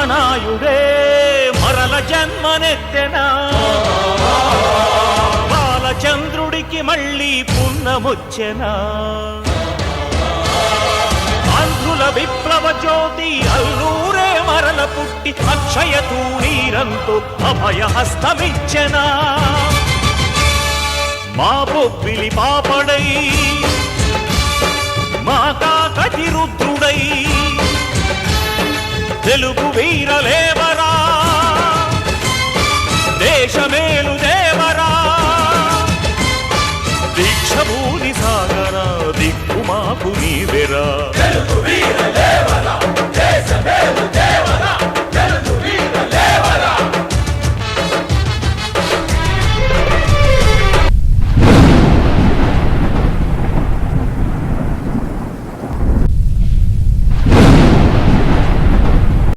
మహనాయుడే మరల జన్మనెత్తెనా బాలచంద్రుడికి మళ్ళీ పున్నమొచ్చెనా ఆంధ్రుల విప్లవ జ్యోతి అల్లూరే మరల పుట్టి అక్షయ తూణీరంతో అభయహస్తమిచ్చెనా మా బొబ్బిలి పాపడై మా కాకటి రుద్రుడై తెలుగు వీరలేవరా దేశమేలు దేవరా దీక్షభూని సాగరా దిక్కుమాకు నీవెరా తెలుగు వీరలేవరా దేశమేలు దేవరా